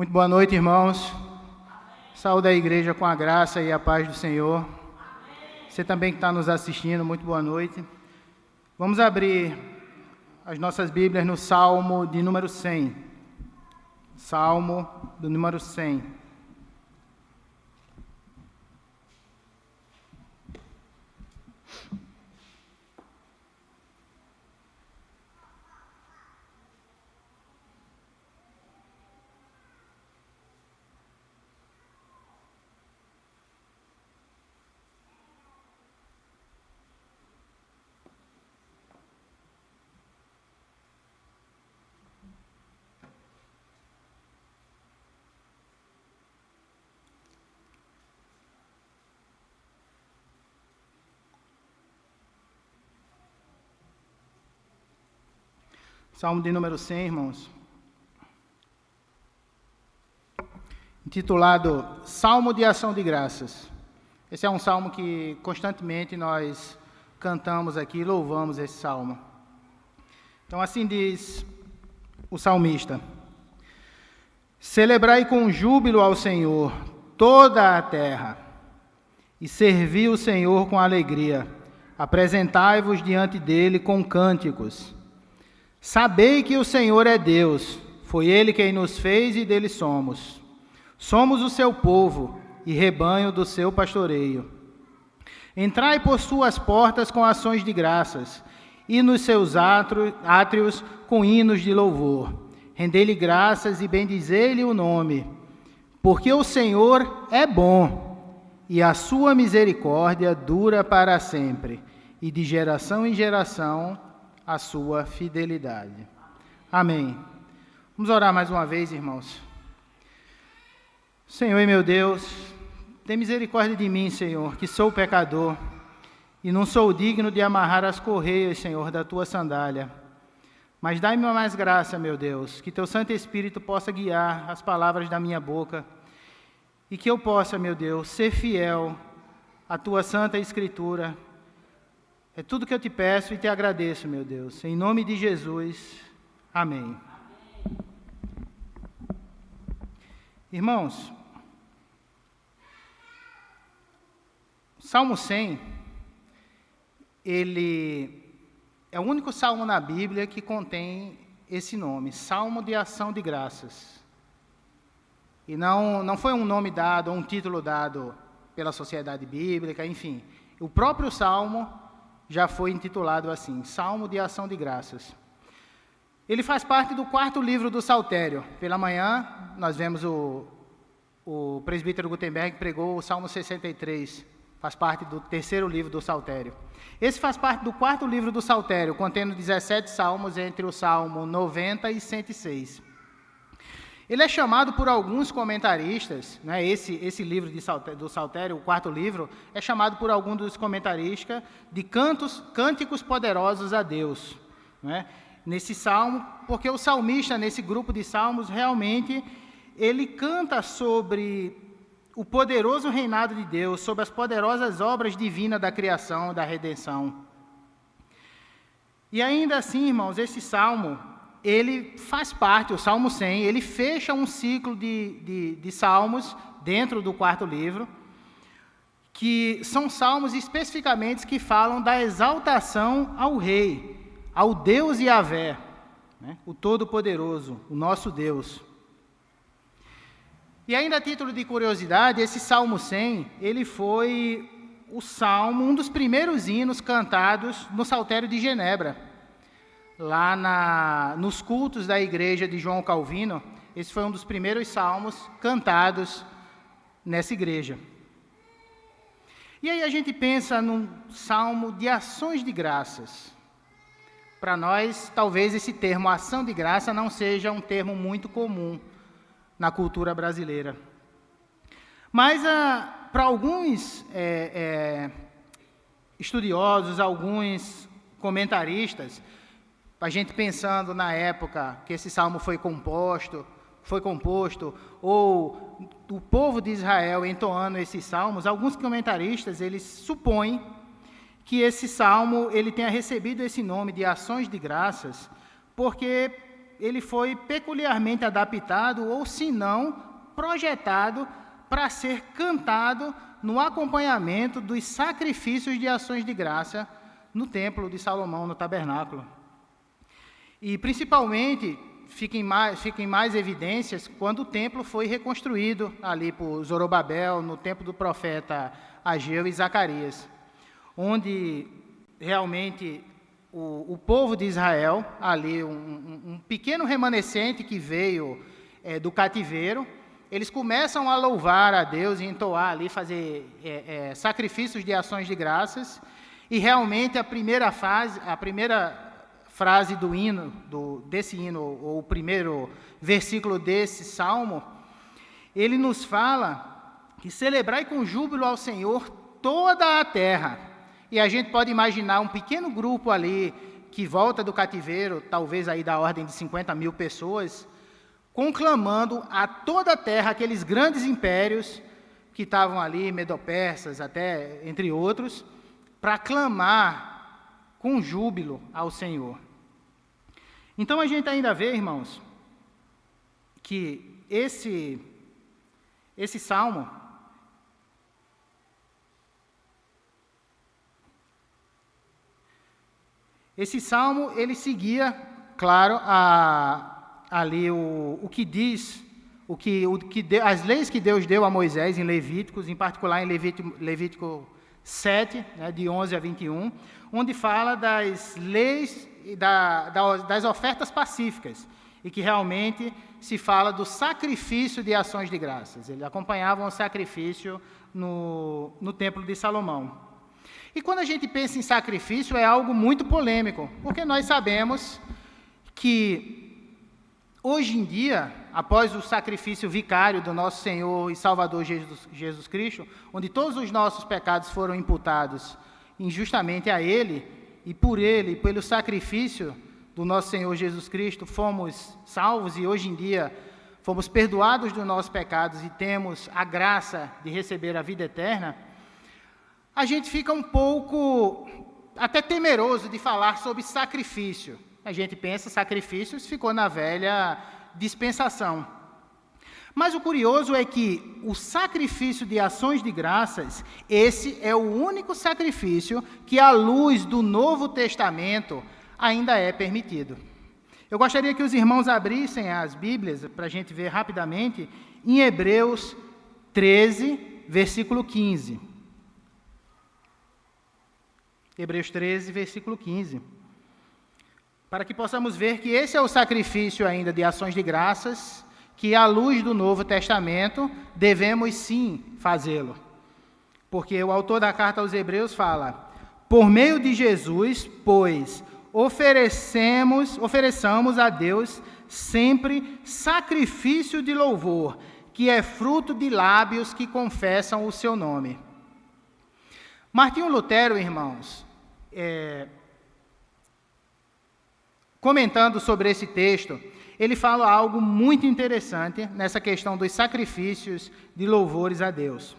Muito boa noite, irmãos. Saúde a igreja com a graça e a paz do Senhor. Você também que está nos assistindo, muito boa noite. Vamos abrir as nossas Bíblias no Salmo de número 100. Salmo do número 100. Salmo de número 100, irmãos, intitulado Salmo de Ação de Graças. Esse é um salmo que constantemente nós cantamos aqui, louvamos esse salmo. Então assim diz o salmista: Celebrai com júbilo ao Senhor toda a terra, e servi o Senhor com alegria, apresentai-vos diante dele com cânticos. Sabei que o Senhor é Deus, foi Ele quem nos fez e dele somos. Somos o seu povo e rebanho do seu pastoreio. Entrai por suas portas com ações de graças, e nos seus átrios com hinos de louvor. Rendei-lhe graças e bendizei-lhe o nome, porque o Senhor é bom, e a sua misericórdia dura para sempre, e de geração em geração a sua fidelidade. Amém. Vamos orar mais uma vez, irmãos. Senhor e meu Deus, tem misericórdia de mim, Senhor, que sou pecador e não sou digno de amarrar as correias, Senhor, da tua sandália. Mas dai-me mais graça, meu Deus, que teu Santo Espírito possa guiar as palavras da minha boca e que eu possa, meu Deus, ser fiel à tua Santa Escritura. É tudo que eu te peço e te agradeço, meu Deus. Em nome de Jesus. Amém. Irmãos, Salmo 100, ele é o único salmo na Bíblia que contém esse nome, Salmo de Ação de Graças. E não foi um nome dado, ou um título dado pela Sociedade Bíblica, enfim. O próprio Salmo já foi intitulado assim, Salmo de Ação de Graças. Ele faz parte do 4º livro do Saltério. Pela manhã, nós vemos o presbítero Gutenberg pregou o Salmo 63, faz parte do 3º livro do Saltério. Esse faz parte do 4º livro do Saltério, contendo 17 salmos entre o Salmo 90 e 106. Ele é chamado por alguns comentaristas, né, esse livro do Saltério, o 4º livro, é chamado por alguns dos comentaristas de cânticos poderosos a Deus. Né, nesse salmo, porque o salmista, nesse grupo de salmos, realmente, ele canta sobre o poderoso reinado de Deus, sobre as poderosas obras divinas da criação, da redenção. E ainda assim, irmãos, esse salmo, ele faz parte, o Salmo 100, ele fecha um ciclo de salmos dentro do 4º livro, que são salmos especificamente que falam da exaltação ao Rei, ao Deus Yahvé, né, o Todo-Poderoso, o nosso Deus. E ainda a título de curiosidade, esse Salmo 100, ele foi o salmo, um dos primeiros hinos cantados no Saltério de Genebra. Lá nos cultos da igreja de João Calvino, esse foi um dos primeiros salmos cantados nessa igreja. E aí a gente pensa num salmo de ações de graças. Para nós, talvez esse termo ação de graça não seja um termo muito comum na cultura brasileira. Mas para alguns estudiosos, alguns comentaristas, a gente pensando na época que esse salmo foi composto, ou o povo de Israel entoando esses salmos, alguns comentaristas, eles supõem que esse salmo ele tenha recebido esse nome de ações de graças, porque ele foi peculiarmente adaptado, ou se não, projetado para ser cantado no acompanhamento dos sacrifícios de ações de graça no templo de Salomão, no tabernáculo. E, principalmente, fiquem mais evidências quando o templo foi reconstruído ali por Zorobabel, no tempo do profeta Ageu e Zacarias, onde realmente o povo de Israel, ali um pequeno remanescente que veio do cativeiro, eles começam a louvar a Deus e entoar ali, fazer sacrifícios de ações de graças, e realmente a primeira frase do hino, desse hino, ou o primeiro versículo desse salmo, ele nos fala que celebrai com júbilo ao Senhor toda a terra. E a gente pode imaginar um pequeno grupo ali que volta do cativeiro, talvez aí da ordem de 50 mil pessoas, conclamando a toda a terra, aqueles grandes impérios que estavam ali, medo-persas, até entre outros, para clamar com júbilo ao Senhor. Então a gente ainda vê, irmãos, que esse salmo, ele seguia, claro, ali o que diz, as leis que Deus deu a Moisés em Levíticos, em particular em Levítico 7, né, de 11 a 21, onde fala das leis e das ofertas pacíficas, e que realmente se fala do sacrifício de ações de graças. Eles acompanhavam o sacrifício no templo de Salomão. E quando a gente pensa em sacrifício, é algo muito polêmico, porque nós sabemos que, hoje em dia, após o sacrifício vicário do nosso Senhor e Salvador Jesus Cristo, onde todos os nossos pecados foram imputados injustamente a Ele, e pelo sacrifício do nosso Senhor Jesus Cristo, fomos salvos e hoje em dia fomos perdoados dos nossos pecados e temos a graça de receber a vida eterna, a gente fica um pouco até temeroso de falar sobre sacrifício. A gente pensa, sacrifícios ficou na velha dispensação. Mas o curioso é que o sacrifício de ações de graças, esse é o único sacrifício que, à luz do Novo Testamento, ainda é permitido. Eu gostaria que os irmãos abrissem as Bíblias, para a gente ver rapidamente, em Hebreus 13, versículo 15. Hebreus 13, versículo 15. Para que possamos ver que esse é o sacrifício ainda de ações de graças, que, à luz do Novo Testamento, devemos sim fazê-lo. Porque o autor da carta aos Hebreus fala: por meio de Jesus, pois, ofereçamos a Deus sempre sacrifício de louvor, que é fruto de lábios que confessam o seu nome. Martinho Lutero, irmãos, comentando sobre esse texto, ele fala algo muito interessante nessa questão dos sacrifícios de louvores a Deus.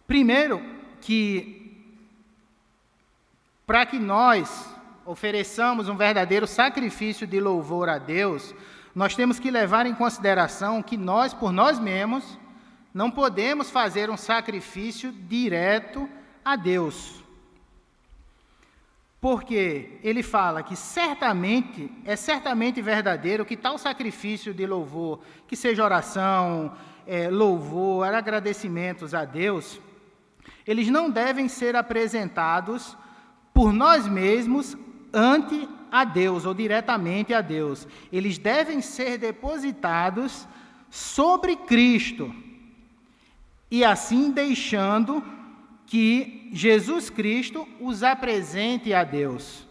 Primeiro, que para que nós ofereçamos um verdadeiro sacrifício de louvor a Deus, nós temos que levar em consideração que nós, por nós mesmos, não podemos fazer um sacrifício direto a Deus. Porque ele fala que é certamente verdadeiro que tal sacrifício de louvor, que seja oração, louvor, agradecimentos a Deus, eles não devem ser apresentados por nós mesmos ante a Deus, ou diretamente a Deus. Eles devem ser depositados sobre Cristo, e assim deixando que Jesus Cristo os apresente a Deus.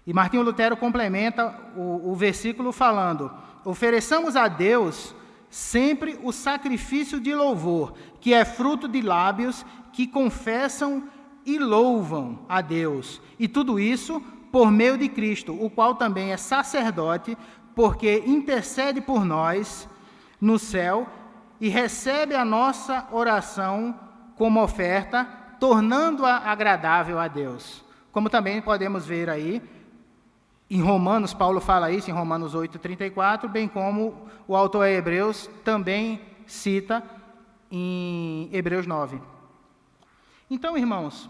E Martinho Lutero complementa o versículo falando: ofereçamos a Deus sempre o sacrifício de louvor, que é fruto de lábios que confessam e louvam a Deus. E tudo isso por meio de Cristo, o qual também é sacerdote, porque intercede por nós no céu e recebe a nossa oração como oferta, tornando-a agradável a Deus. Como também podemos ver aí, Em Romanos, Paulo fala isso em Romanos 8:34, bem como o autor a Hebreus também cita em Hebreus 9. Então, irmãos,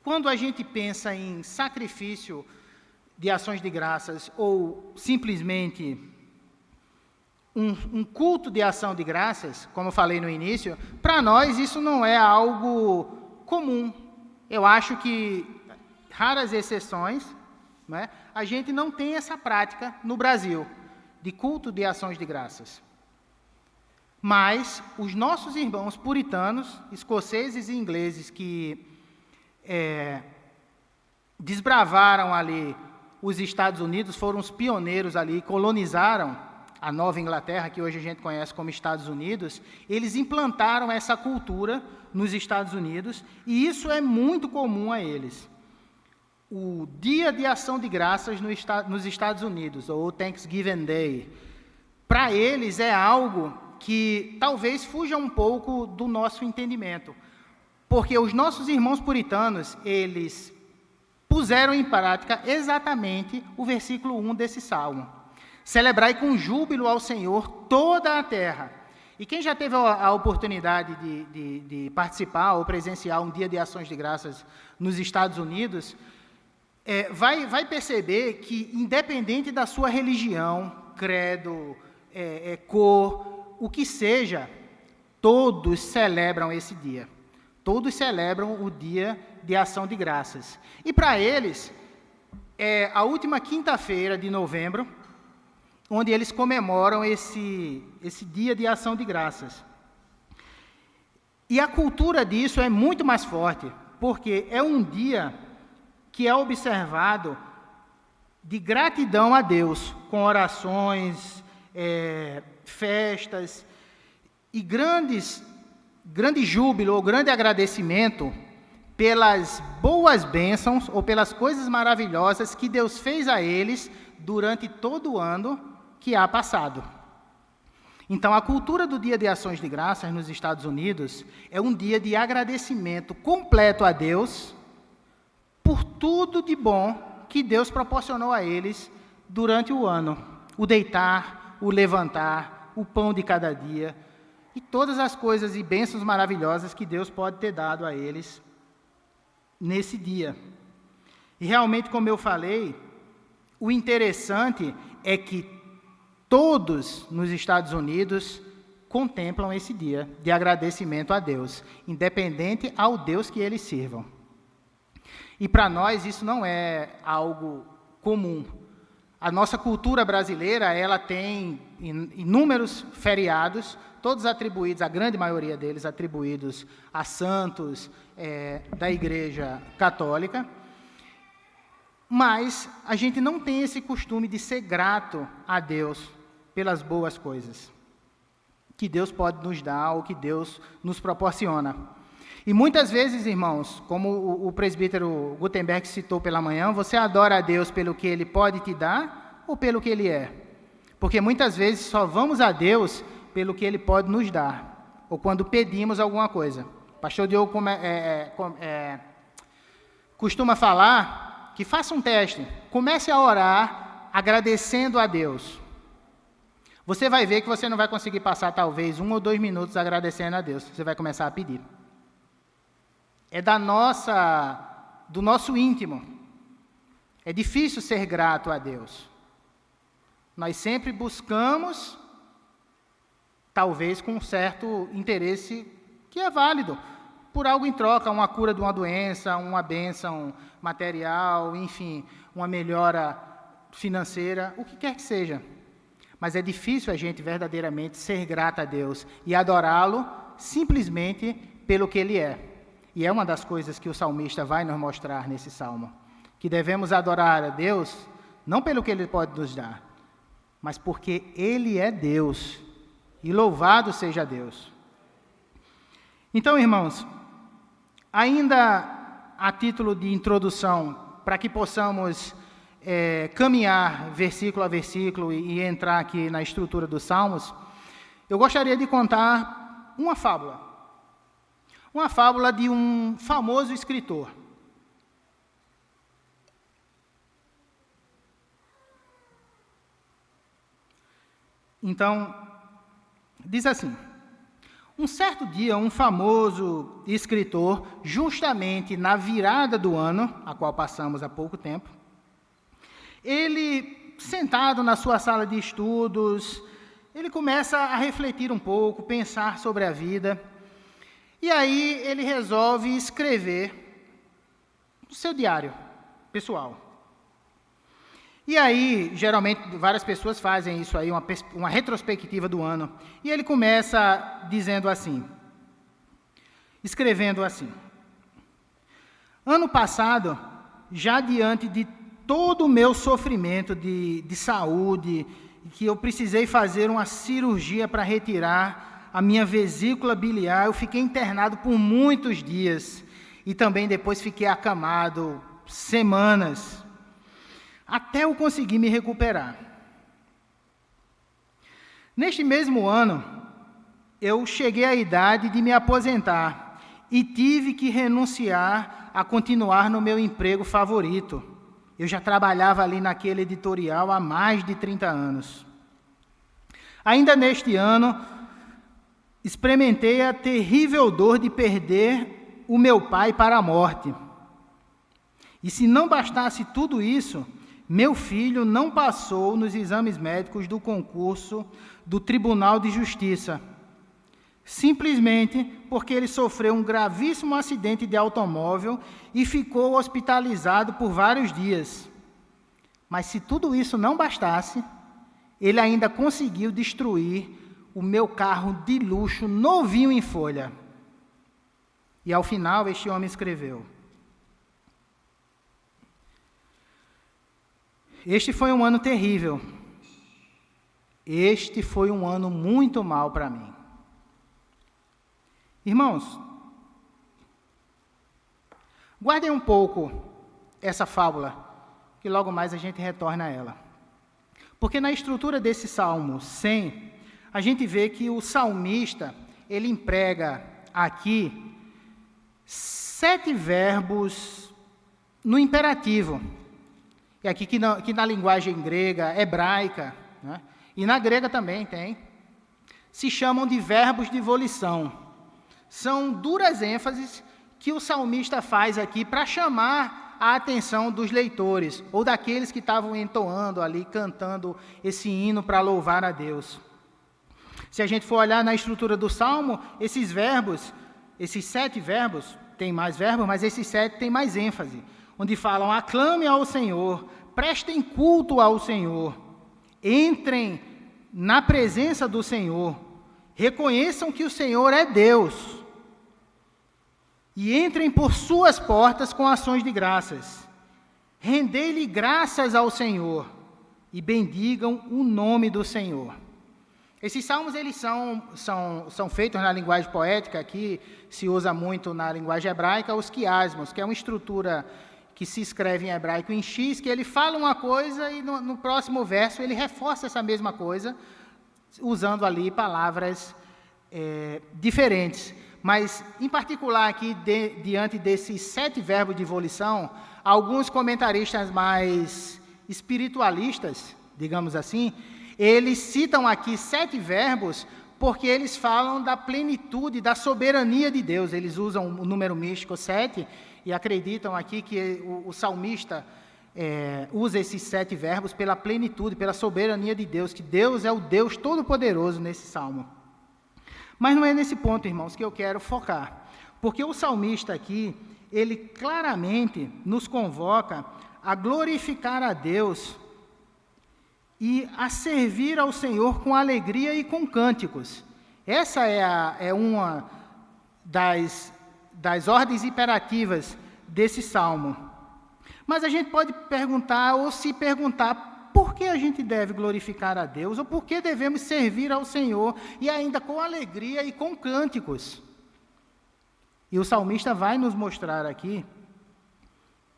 quando a gente pensa em sacrifício de ações de graças ou simplesmente um culto de ação de graças, como eu falei no início, para nós isso não é algo comum. Eu acho que, raras exceções, né, a gente não tem essa prática no Brasil, de culto de ações de graças. Mas os nossos irmãos puritanos, escoceses e ingleses, que desbravaram ali os Estados Unidos, foram os pioneiros ali, colonizaram a Nova Inglaterra, que hoje a gente conhece como Estados Unidos, eles implantaram essa cultura nos Estados Unidos, e isso é muito comum a eles. O Dia de Ação de Graças nos Estados Unidos, ou Thanksgiving Day, para eles é algo que talvez fuja um pouco do nosso entendimento, porque os nossos irmãos puritanos, eles puseram em prática exatamente o versículo 1 desse salmo. Celebrai com júbilo ao Senhor toda a terra. E quem já teve a oportunidade de participar ou presenciar um dia de ações de graças nos Estados Unidos, vai perceber que, independente da sua religião, credo, cor, o que seja, todos celebram esse dia. Todos celebram o dia de ação de graças. E para eles, é a última quinta-feira de novembro, onde eles comemoram esse dia de ação de graças. E a cultura disso é muito mais forte, porque é um dia que é observado de gratidão a Deus, com orações, festas e grande júbilo ou grande agradecimento pelas boas bênçãos ou pelas coisas maravilhosas que Deus fez a eles durante todo o ano que há passado. Então, a cultura do Dia de Ações de Graças nos Estados Unidos é um dia de agradecimento completo a Deus por tudo de bom que Deus proporcionou a eles durante o ano. O deitar, o levantar, o pão de cada dia e todas as coisas e bênçãos maravilhosas que Deus pode ter dado a eles nesse dia. E realmente, como eu falei, o interessante é que todos nos Estados Unidos contemplam esse dia de agradecimento a Deus, independente ao Deus que eles sirvam. E para nós isso não é algo comum. A nossa cultura brasileira, ela tem inúmeros feriados, todos atribuídos, a grande maioria deles atribuídos a santos da Igreja Católica, mas a gente não tem esse costume de ser grato a Deus pelas boas coisas que Deus pode nos dar ou que Deus nos proporciona. E muitas vezes, irmãos, como o presbítero Gutenberg citou pela manhã, você adora a Deus pelo que Ele pode te dar ou pelo que Ele é? Porque muitas vezes só vamos a Deus pelo que Ele pode nos dar, ou quando pedimos alguma coisa. O pastor Diogo costuma falar que faça um teste, comece a orar agradecendo a Deus. Você vai ver que você não vai conseguir passar talvez 1 ou 2 minutos agradecendo a Deus, você vai começar a pedir. É do nosso íntimo. É difícil ser grato a Deus. Nós sempre buscamos, talvez com um certo interesse que é válido, por algo em troca, uma cura de uma doença, uma bênção material, enfim, uma melhora financeira, o que quer que seja. Mas é difícil a gente verdadeiramente ser grato a Deus e adorá-lo simplesmente pelo que Ele é. E é uma das coisas que o salmista vai nos mostrar nesse salmo, que devemos adorar a Deus não pelo que Ele pode nos dar, mas porque Ele é Deus, e louvado seja Deus. Então, irmãos, ainda a título de introdução, para que possamos caminhar versículo a versículo e entrar aqui na estrutura dos Salmos, eu gostaria de contar uma fábula. Uma fábula de um famoso escritor. Então, diz assim: um certo dia, um famoso escritor, justamente na virada do ano, a qual passamos há pouco tempo, ele, sentado na sua sala de estudos, ele começa a refletir um pouco, pensar sobre a vida, e aí ele resolve escrever o seu diário pessoal. E aí, geralmente, várias pessoas fazem isso aí, uma retrospectiva do ano. E ele começa dizendo assim, escrevendo assim: ano passado, já diante de todo o meu sofrimento de saúde, que eu precisei fazer uma cirurgia para retirar a minha vesícula biliar, eu fiquei internado por muitos dias. E também depois fiquei acamado semanas, até eu conseguir me recuperar. Neste mesmo ano, eu cheguei à idade de me aposentar e tive que renunciar a continuar no meu emprego favorito. Eu já trabalhava ali naquele editorial há mais de 30 anos. Ainda neste ano, experimentei a terrível dor de perder o meu pai para a morte. E se não bastasse tudo isso, meu filho não passou nos exames médicos do concurso do Tribunal de Justiça, simplesmente porque ele sofreu um gravíssimo acidente de automóvel e ficou hospitalizado por vários dias. Mas se tudo isso não bastasse, ele ainda conseguiu destruir o meu carro de luxo novinho em folha. E ao final este homem escreveu: este foi um ano terrível. Este foi um ano muito mal para mim. Irmãos, guardem um pouco essa fábula, que logo mais a gente retorna a ela. Porque na estrutura desse Salmo 100, a gente vê que o salmista, ele emprega aqui 7 verbos no imperativo. E aqui que na linguagem grega, hebraica, né, e na grega também tem, se chamam de verbos de volição. São duras ênfases que o salmista faz aqui para chamar a atenção dos leitores, ou daqueles que estavam entoando ali, cantando esse hino para louvar a Deus. Se a gente for olhar na estrutura do Salmo, esses verbos, esses 7 verbos, tem mais verbos, mas esses 7 têm mais ênfase, onde falam: aclame ao Senhor, prestem culto ao Senhor, entrem na presença do Senhor, reconheçam que o Senhor é Deus, e entrem por suas portas com ações de graças. Rendei-lhe graças ao Senhor, e bendigam o nome do Senhor. Esses salmos, eles são feitos na linguagem poética, aqui se usa muito na linguagem hebraica, os quiasmos, que é uma estrutura que se escreve em hebraico em X, que ele fala uma coisa e no próximo verso ele reforça essa mesma coisa, usando ali palavras diferentes. Mas, em particular aqui, diante desses 7 verbos de volição, alguns comentaristas mais espiritualistas, digamos assim, eles citam aqui 7 verbos porque eles falam da plenitude, da soberania de Deus. Eles usam o número místico 7 e acreditam aqui que o salmista usa esses 7 verbos pela plenitude, pela soberania de Deus, que Deus é o Deus Todo-Poderoso nesse salmo. Mas não é nesse ponto, irmãos, que eu quero focar, porque o salmista aqui, ele claramente nos convoca a glorificar a Deus e a servir ao Senhor com alegria e com cânticos. Essa é uma das ordens imperativas desse salmo. Mas a gente pode perguntar, ou se perguntar, por que a gente deve glorificar a Deus, ou por que devemos servir ao Senhor, e ainda com alegria e com cânticos? E o salmista vai nos mostrar aqui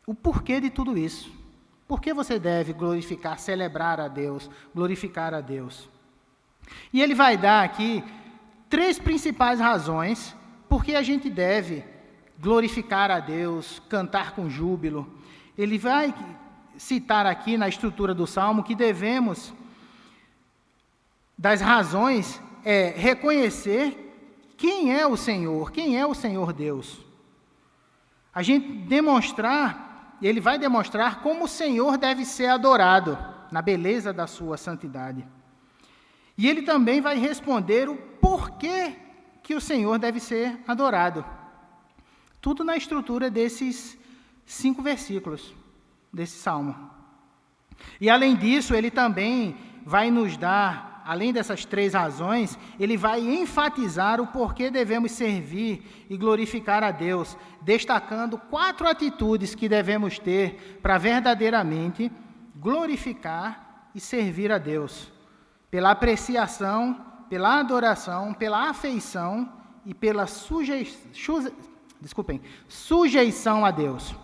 o porquê de tudo isso. Por que você deve glorificar, celebrar a Deus, glorificar a Deus? E ele vai dar aqui 3 principais razões por que a gente deve glorificar a Deus, cantar com júbilo. Ele vai citar aqui na estrutura do Salmo que devemos das razões é reconhecer quem é o Senhor Deus. A gente ele vai demonstrar como o Senhor deve ser adorado, na beleza da sua santidade. E ele também vai responder o porquê que o Senhor deve ser adorado. Tudo na estrutura desses 5 versículos, desse salmo. E além disso, ele também vai nos dar, além dessas 3 razões, ele vai enfatizar o porquê devemos servir e glorificar a Deus, destacando 4 atitudes que devemos ter para verdadeiramente glorificar e servir a Deus, pela apreciação, pela adoração, pela afeição e pela sujeição a Deus.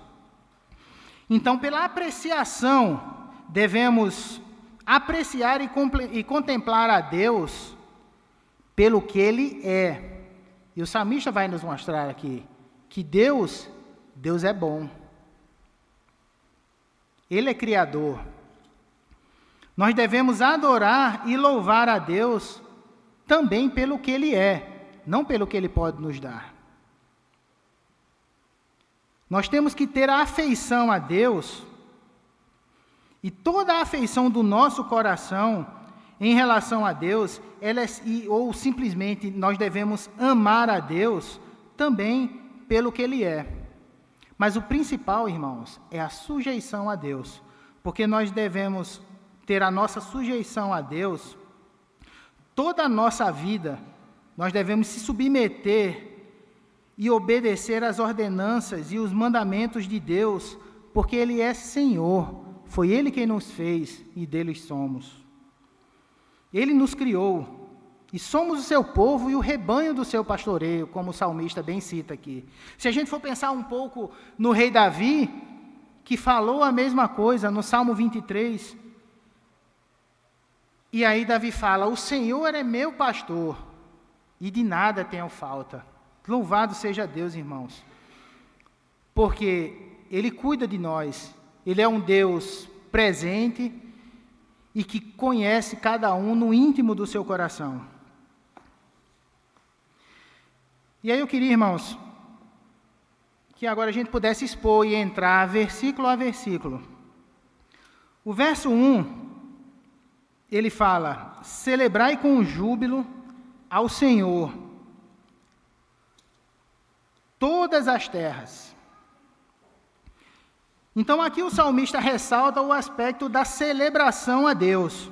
Então, pela apreciação, devemos apreciar e contemplar a Deus pelo que Ele é. E o salmista vai nos mostrar aqui que Deus é bom. Ele é Criador. Nós devemos adorar e louvar a Deus também pelo que Ele é, não pelo que Ele pode nos dar. Nós temos que ter a afeição a Deus, e toda a afeição do nosso coração em relação a Deus, ou simplesmente nós devemos amar a Deus também pelo que Ele é. Mas o principal, irmãos, é a sujeição a Deus, porque nós devemos ter a nossa sujeição a Deus, toda a nossa vida, nós devemos se submeter e obedecer às ordenanças e os mandamentos de Deus, porque Ele é Senhor, foi Ele quem nos fez e deles somos. Ele nos criou, e somos o seu povo e o rebanho do seu pastoreio, como o salmista bem cita aqui. Se a gente for pensar um pouco no rei Davi, que falou a mesma coisa no Salmo 23, e aí Davi fala, o Senhor é meu pastor, e de nada tenho falta. Louvado seja Deus, irmãos, porque Ele cuida de nós, Ele é um Deus presente e que conhece cada um no íntimo do seu coração. E aí eu queria, irmãos, que agora a gente pudesse expor e entrar versículo a versículo. O verso 1, ele fala, celebrai com júbilo ao Senhor todas as terras. Então aqui o salmista ressalta o aspecto da celebração a Deus,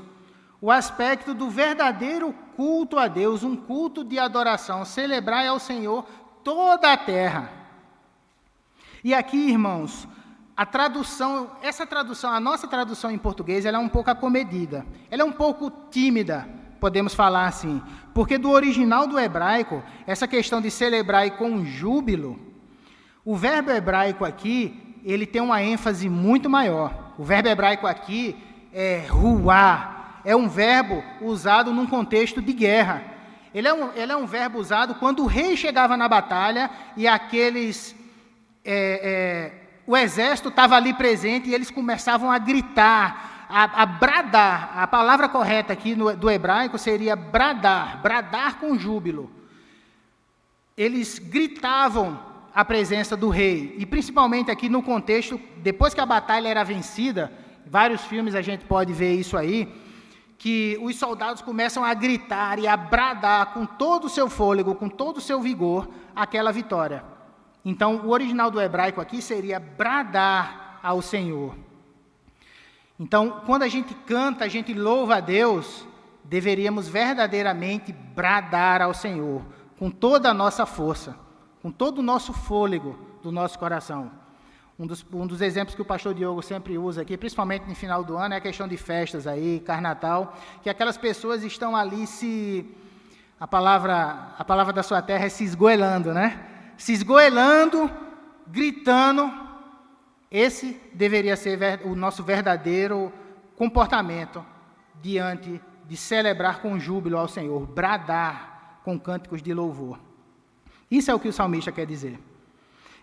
o aspecto do verdadeiro culto a Deus, um culto de adoração, celebrai ao Senhor toda a terra. E aqui, irmãos, a nossa tradução em português, ela é um pouco acomedida, ela é um pouco tímida, podemos falar assim, porque do original do hebraico, essa questão de celebrar com júbilo, o verbo hebraico aqui, ele tem uma ênfase muito maior. O verbo hebraico aqui é ruá, é um verbo usado num contexto de guerra. Ele é um verbo usado quando o rei chegava na batalha e o exército estava ali presente e eles começavam a gritar, a bradar. A palavra correta aqui do hebraico seria bradar com júbilo. Eles gritavam a presença do rei, e principalmente aqui no contexto, depois que a batalha era vencida, vários filmes a gente pode ver isso aí, que os soldados começam a gritar e a bradar com todo o seu fôlego, com todo o seu vigor, aquela vitória. Então, o original do hebraico aqui seria bradar ao Senhor. Então, quando a gente canta, a gente louva a Deus, deveríamos verdadeiramente bradar ao Senhor, com toda a nossa força, com todo o nosso fôlego do nosso coração. Um dos exemplos que o pastor Diogo sempre usa aqui, principalmente no final do ano, é a questão de festas aí, Carnatal, que aquelas pessoas estão ali a palavra da sua terra é se esgoelando, né? Se esgoelando, gritando. Esse deveria ser o nosso verdadeiro comportamento diante de celebrar com júbilo ao Senhor, bradar com cânticos de louvor. Isso é o que o salmista quer dizer.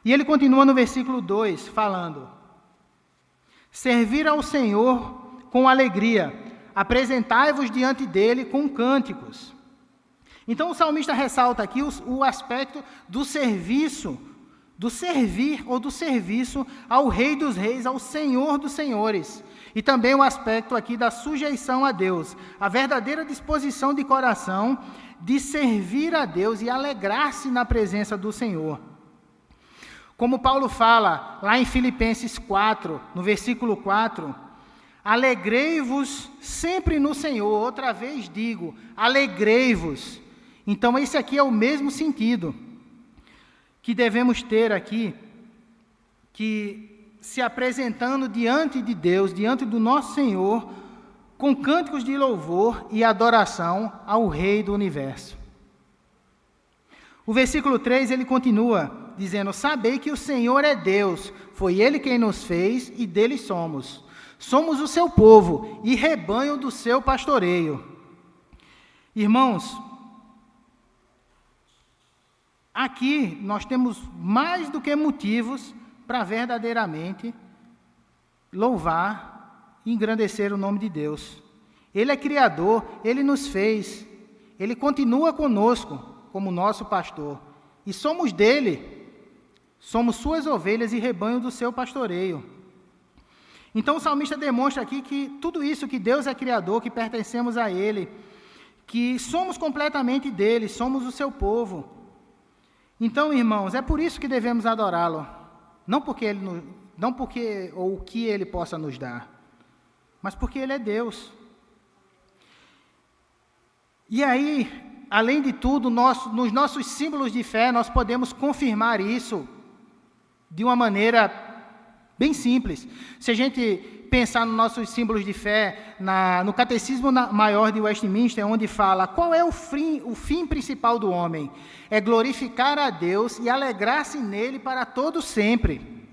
E ele continua no versículo 2, falando, servir ao Senhor com alegria, apresentai-vos diante dele com cânticos. Então o salmista ressalta aqui o aspecto do serviço, do servir ou do serviço ao Rei dos Reis, ao Senhor dos Senhores. E também o aspecto aqui da sujeição a Deus, a verdadeira disposição de coração de servir a Deus e alegrar-se na presença do Senhor. Como Paulo fala lá em Filipenses 4, no versículo 4, alegrei-vos sempre no Senhor. Outra vez digo, alegrei-vos. Então esse aqui é o mesmo sentido que devemos ter aqui, que se apresentando diante de Deus, diante do nosso Senhor, com cânticos de louvor e adoração ao Rei do Universo. O versículo 3, ele continua dizendo, sabei que o Senhor é Deus, foi Ele quem nos fez e dele somos. Somos o seu povo e rebanho do seu pastoreio. Irmãos, aqui nós temos mais do que motivos para verdadeiramente louvar e engrandecer o nome de Deus. Ele é Criador, Ele nos fez, Ele continua conosco como nosso pastor. E somos dele, somos suas ovelhas e rebanho do seu pastoreio. Então o salmista demonstra aqui que tudo isso, que Deus é Criador, que pertencemos a Ele, que somos completamente dele, somos o seu povo. Então, irmãos, é por isso que devemos adorá-lo, não porque ou o que Ele possa nos dar, mas porque Ele é Deus. E aí, além de tudo, nos nossos símbolos de fé, nós podemos confirmar isso de uma maneira bem simples. Se a gente pensar nos nossos símbolos de fé, no Catecismo Maior de Westminster, onde fala qual é o fim principal do homem, é glorificar a Deus e alegrar-se nele para todo sempre.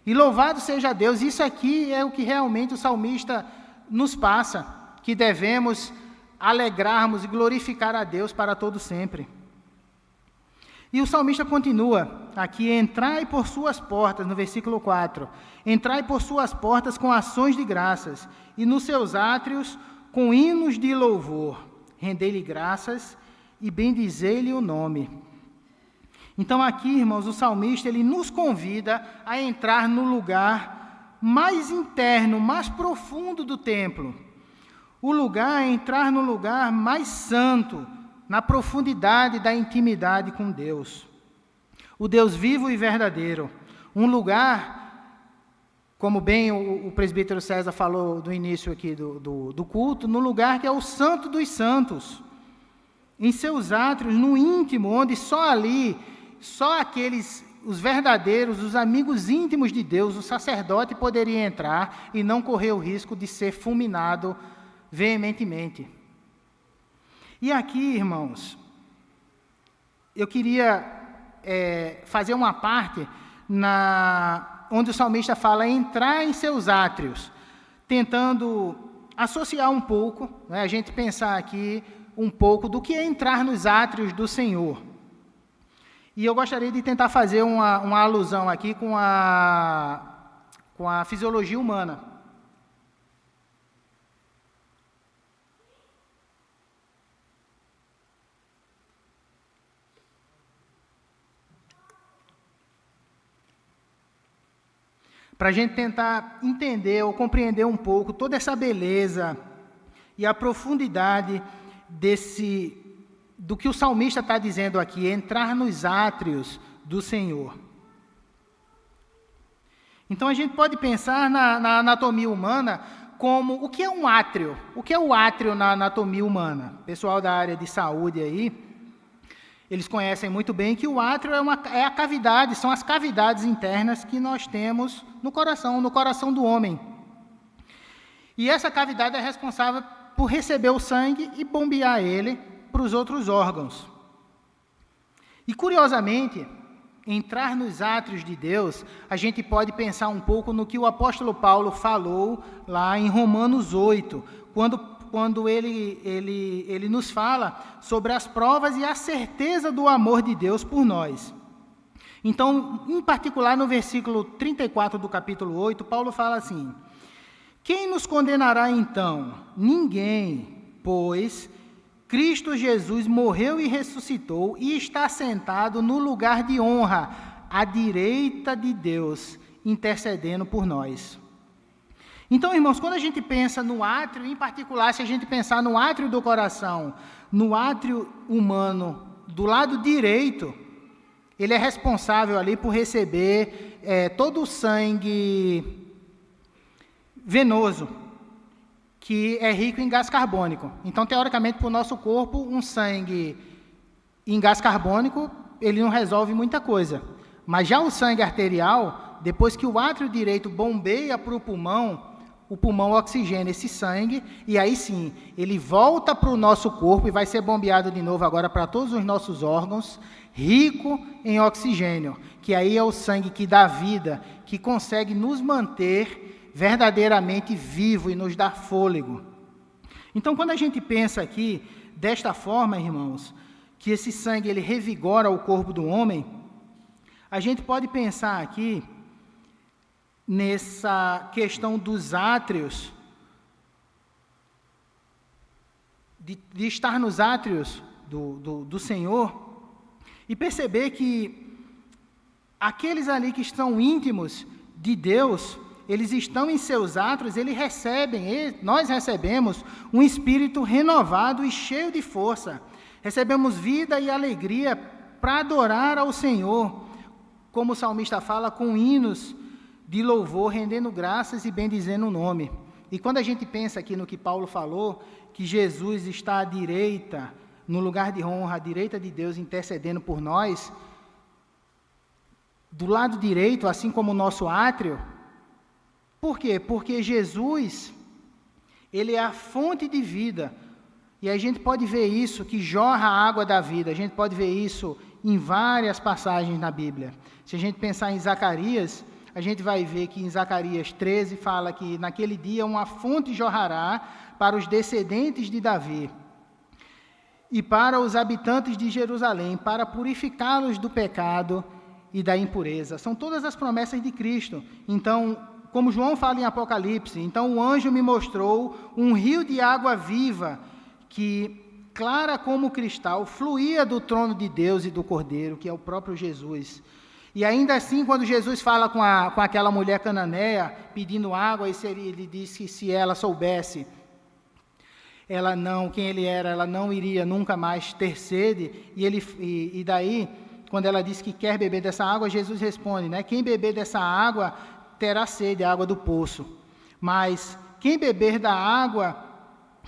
E louvado seja Deus, isso aqui é o que realmente o salmista nos passa, que devemos alegrarmos e glorificar a Deus para todo sempre. E o salmista continua aqui, entrai por suas portas, no versículo 4, entrai por suas portas com ações de graças, e nos seus átrios com hinos de louvor, rendei-lhe graças e bendizei-lhe o nome. Então aqui, irmãos, o salmista, ele nos convida a entrar no lugar mais interno, mais profundo do templo. O lugar é entrar no lugar mais santo, na profundidade da intimidade com Deus. O Deus vivo e verdadeiro. Um lugar, como bem o presbítero César falou no início aqui do culto, no lugar que é o santo dos santos. Em seus átrios, no íntimo, onde só ali, só aqueles, os verdadeiros, os amigos íntimos de Deus, o sacerdote poderia entrar e não correr o risco de ser fulminado veementemente. E aqui, irmãos, eu queria fazer uma parte onde o salmista fala entrar em seus átrios, tentando associar um pouco, a gente pensar aqui um pouco do que é entrar nos átrios do Senhor. E eu gostaria de tentar fazer uma alusão aqui com a fisiologia humana. Para a gente tentar entender ou compreender um pouco toda essa beleza e a profundidade do que o salmista está dizendo aqui, entrar nos átrios do Senhor. Então a gente pode pensar na anatomia humana como o que é um átrio? O que é o átrio na anatomia humana? O pessoal da área de saúde aí, eles conhecem muito bem que o átrio é a cavidade, são as cavidades internas que nós temos no coração do homem. E essa cavidade é responsável por receber o sangue e bombear ele para os outros órgãos. E, curiosamente, entrar nos átrios de Deus, a gente pode pensar um pouco no que o apóstolo Paulo falou lá em Romanos 8, quando ele nos fala sobre as provas e a certeza do amor de Deus por nós. Então, em particular, no versículo 34 do capítulo 8, Paulo fala assim, Quem nos condenará então? Ninguém, pois Cristo Jesus morreu e ressuscitou e está sentado no lugar de honra, à direita de Deus, intercedendo por nós. Então, irmãos, quando a gente pensa no átrio, em particular, se a gente pensar no átrio do coração, no átrio humano, do lado direito, ele é responsável ali por receber todo o sangue venoso, que é rico em gás carbônico. Então, teoricamente, para o nosso corpo, um sangue em gás carbônico, ele não resolve muita coisa. Mas já o sangue arterial, depois que o átrio direito bombeia para o pulmão oxigena esse sangue, e aí sim, ele volta para o nosso corpo e vai ser bombeado de novo agora para todos os nossos órgãos, rico em oxigênio, que aí é o sangue que dá vida, que consegue nos manter verdadeiramente vivo e nos dar fôlego. Então, quando a gente pensa aqui, desta forma, irmãos, que esse sangue ele revigora o corpo do homem, a gente pode pensar aqui nessa questão dos átrios, de estar nos átrios do Senhor, e perceber que aqueles ali que estão íntimos de Deus, eles estão em seus átrios, nós recebemos um espírito renovado e cheio de força. Recebemos vida e alegria para adorar ao Senhor, como o salmista fala, com hinos de louvor, rendendo graças e bendizendo o nome. E quando a gente pensa aqui no que Paulo falou, que Jesus está à direita, no lugar de honra, à direita de Deus, intercedendo por nós, do lado direito, assim como o nosso átrio. Por quê? Porque Jesus, ele é a fonte de vida. E a gente pode ver isso, que jorra a água da vida. A gente pode ver isso em várias passagens na Bíblia. Se a gente pensar em Zacarias, a gente vai ver que em Zacarias 13 fala que naquele dia uma fonte jorrará para os descendentes de Davi e para os habitantes de Jerusalém, para purificá-los do pecado e da impureza. São todas as promessas de Cristo. Então, como João fala em Apocalipse, então o anjo me mostrou um rio de água viva, que, clara como cristal, fluía do trono de Deus e do Cordeiro, que é o próprio Jesus. E ainda assim, quando Jesus fala com aquela mulher cananeia, pedindo água, ele diz que se ela soubesse quem ele era, ela não iria nunca mais ter sede. E daí, quando ela diz que quer beber dessa água, Jesus responde, né? Quem beber dessa água terá sede, a água do poço. Mas quem beber da água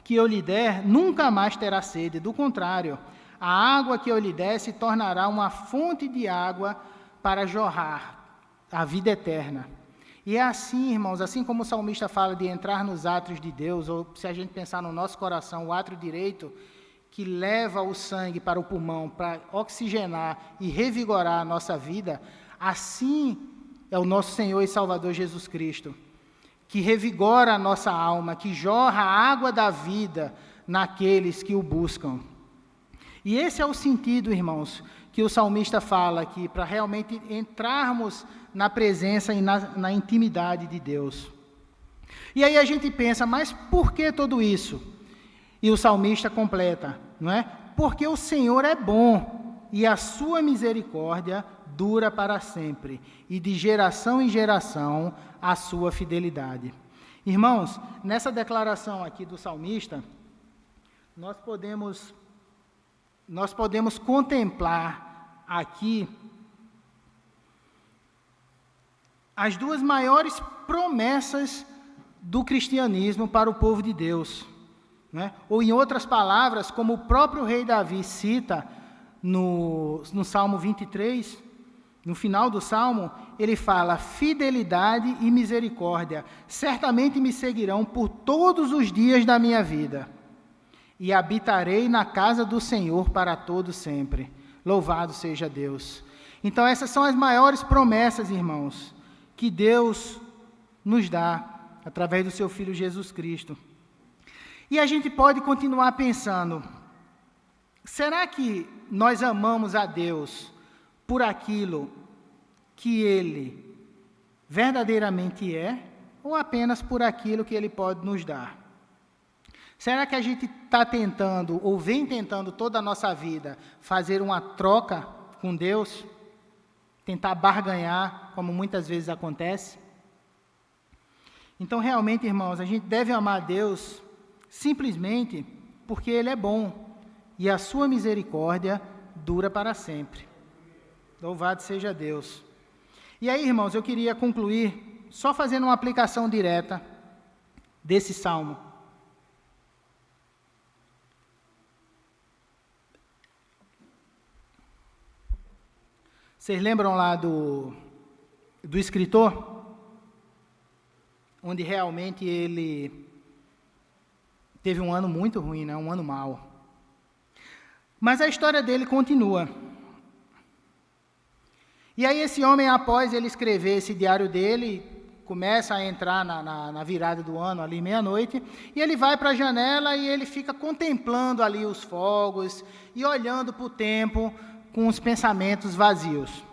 que eu lhe der, nunca mais terá sede. Do contrário, a água que eu lhe der se tornará uma fonte de água para jorrar a vida eterna. E é assim, irmãos, assim como o salmista fala de entrar nos átrios de Deus, ou se a gente pensar no nosso coração, o átrio direito, que leva o sangue para o pulmão, para oxigenar e revigorar a nossa vida, assim é o nosso Senhor e Salvador Jesus Cristo, que revigora a nossa alma, que jorra a água da vida naqueles que o buscam. E esse é o sentido, irmãos, que o salmista fala aqui, para realmente entrarmos na presença e na intimidade de Deus. E aí a gente pensa, mas por que tudo isso? E o salmista completa, não é? Porque o Senhor é bom e a sua misericórdia dura para sempre, e de geração em geração a sua fidelidade. Irmãos, nessa declaração aqui do salmista, nós podemos contemplar aqui as duas maiores promessas do cristianismo para o povo de Deus, né? Ou, em outras palavras, como o próprio rei Davi cita no Salmo 23, no final do Salmo, ele fala: fidelidade e misericórdia certamente me seguirão por todos os dias da minha vida, e habitarei na casa do Senhor para todo sempre. Louvado seja Deus. Então, essas são as maiores promessas, irmãos, que Deus nos dá através do seu Filho Jesus Cristo. E a gente pode continuar pensando, será que nós amamos a Deus por aquilo que Ele verdadeiramente é? ou apenas por aquilo que Ele pode nos dar? Será que a gente está tentando, ou vem tentando toda a nossa vida, fazer uma troca com Deus? Tentar barganhar, como muitas vezes acontece? Então, realmente, irmãos, a gente deve amar a Deus simplesmente porque Ele é bom e a sua misericórdia dura para sempre. Louvado seja Deus. E aí, irmãos, eu queria concluir só fazendo uma aplicação direta desse salmo. Vocês lembram lá do escritor? Onde realmente ele teve um ano muito ruim, né? Um ano mau. Mas a história dele continua. E aí esse homem, após ele escrever esse diário dele, começa a entrar na virada do ano, ali meia-noite, e ele vai para a janela e ele fica contemplando ali os fogos e olhando para o tempo com os pensamentos vazios.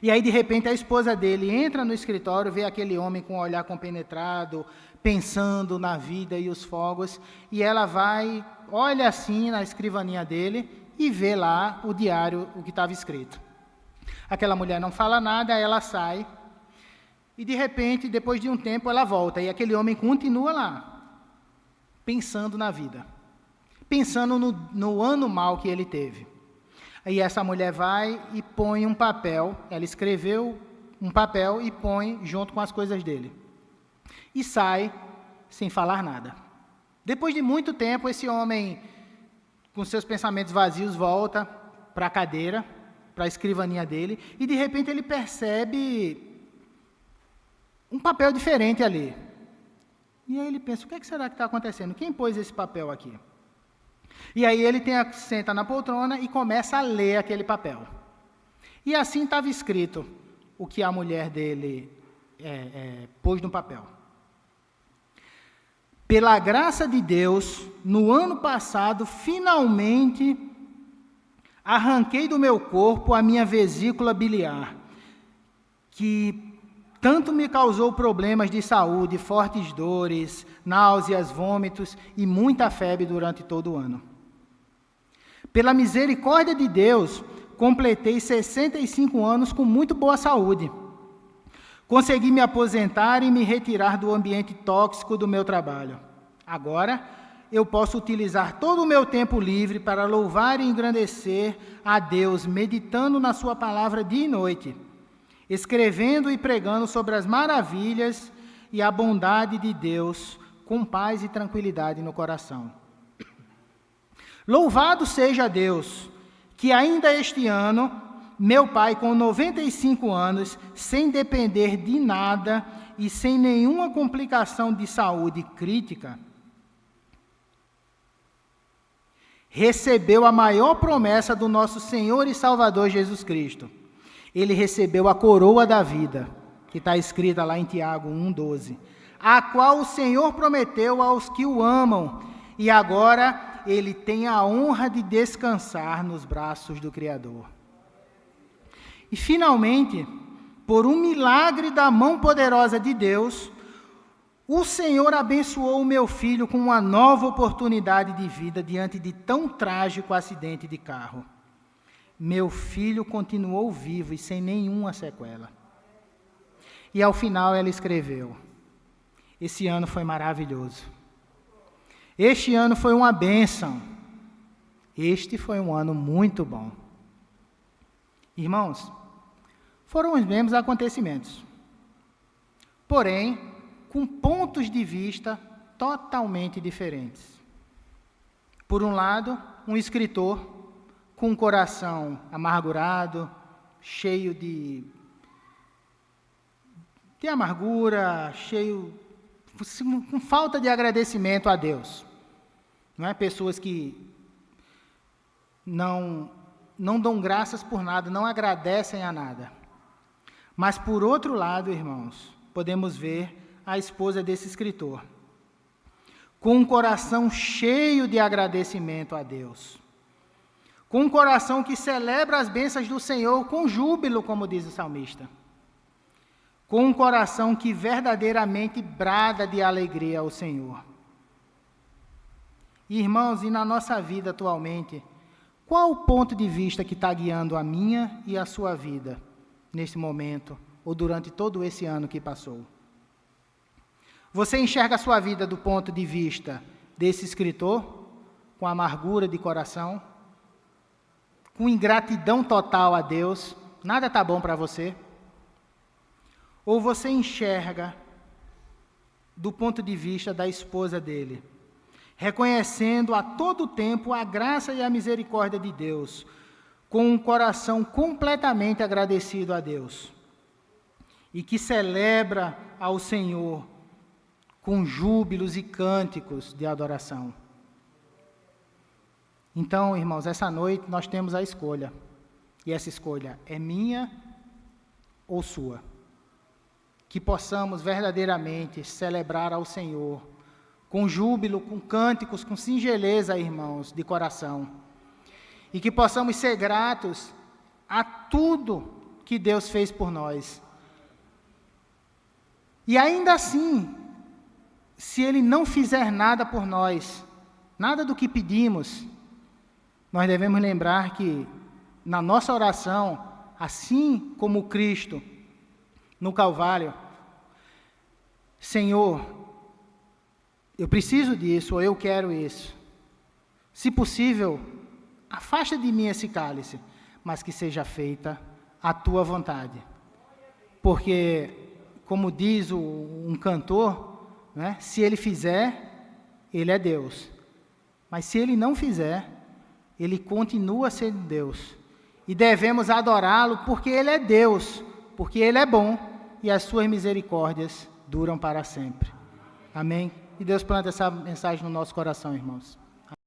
E aí, de repente, a esposa dele entra no escritório, vê aquele homem com o olhar compenetrado, pensando na vida e os fogos, e ela vai, olha assim na escrivaninha dele e vê lá o diário, o que estava escrito. Aquela mulher não fala nada, ela sai, e de repente, depois de um tempo, ela volta, e aquele homem continua lá, pensando na vida, pensando no ano mau que ele teve. Aí essa mulher vai e põe um papel, ela escreveu um papel e põe junto com as coisas dele. E sai sem falar nada. Depois de muito tempo, esse homem, com seus pensamentos vazios, volta para a cadeira, para a escrivaninha dele, e de repente ele percebe um papel diferente ali. E aí ele pensa, o que será que está acontecendo? Quem pôs esse papel aqui? E aí ele senta na poltrona e começa a ler aquele papel. E assim estava escrito o que a mulher dele pôs no papel. Pela graça de Deus, no ano passado, finalmente arranquei do meu corpo a minha vesícula biliar, que tanto me causou problemas de saúde, fortes dores, náuseas, vômitos e muita febre durante todo o ano. Pela misericórdia de Deus, completei 65 anos com muito boa saúde. Consegui me aposentar e me retirar do ambiente tóxico do meu trabalho. Agora, eu posso utilizar todo o meu tempo livre para louvar e engrandecer a Deus, meditando na sua palavra dia e noite, escrevendo e pregando sobre as maravilhas e a bondade de Deus, com paz e tranquilidade no coração. Louvado seja Deus, que ainda este ano, meu pai, com 95 anos, sem depender de nada e sem nenhuma complicação de saúde crítica, recebeu a maior promessa do nosso Senhor e Salvador Jesus Cristo. Ele recebeu a coroa da vida, que está escrita lá em Tiago 1,12, a qual o Senhor prometeu aos que o amam, e agora ele tem a honra de descansar nos braços do Criador. E, finalmente, por um milagre da mão poderosa de Deus, o Senhor abençoou o meu filho com uma nova oportunidade de vida diante de tão trágico acidente de carro. Meu filho continuou vivo e sem nenhuma sequela. E, ao final, ela escreveu, esse ano foi maravilhoso. Este ano foi uma bênção. Este foi um ano muito bom. Irmãos, foram os mesmos acontecimentos, porém, com pontos de vista totalmente diferentes. Por um lado, um escritor com um coração amargurado, cheio de amargura, com falta de agradecimento a Deus. Não é? Pessoas que não dão graças por nada, não agradecem a nada. Mas, por outro lado, irmãos, podemos ver a esposa desse escritor, com um coração cheio de agradecimento a Deus, com um coração que celebra as bênçãos do Senhor com júbilo, como diz o salmista, com um coração que verdadeiramente brada de alegria ao Senhor. Irmãos, e na nossa vida atualmente, qual o ponto de vista que está guiando a minha e a sua vida nesse momento, ou durante todo esse ano que passou? Você enxerga a sua vida do ponto de vista desse escritor, com amargura de coração, com ingratidão total a Deus, nada está bom para você? Ou você enxerga do ponto de vista da esposa dele, reconhecendo a todo tempo a graça e a misericórdia de Deus, com um coração completamente agradecido a Deus, e que celebra ao Senhor com júbilos e cânticos de adoração? Então, irmãos, essa noite nós temos a escolha, e essa escolha é minha ou sua. Que possamos verdadeiramente celebrar ao Senhor, com júbilo, com cânticos, com singeleza, irmãos, de coração. E que possamos ser gratos a tudo que Deus fez por nós. E ainda assim, se Ele não fizer nada por nós, nada do que pedimos, nós devemos lembrar que, na nossa oração, assim como Cristo, no Calvário, Senhor, eu preciso disso, ou eu quero isso. Se possível, afasta de mim esse cálice, mas que seja feita a tua vontade. Porque, como diz um cantor, né, se ele fizer, ele é Deus. Mas se ele não fizer, ele continua sendo Deus. E devemos adorá-lo porque ele é Deus, porque ele é bom e as suas misericórdias duram para sempre. Amém? E Deus planta essa mensagem no nosso coração, irmãos.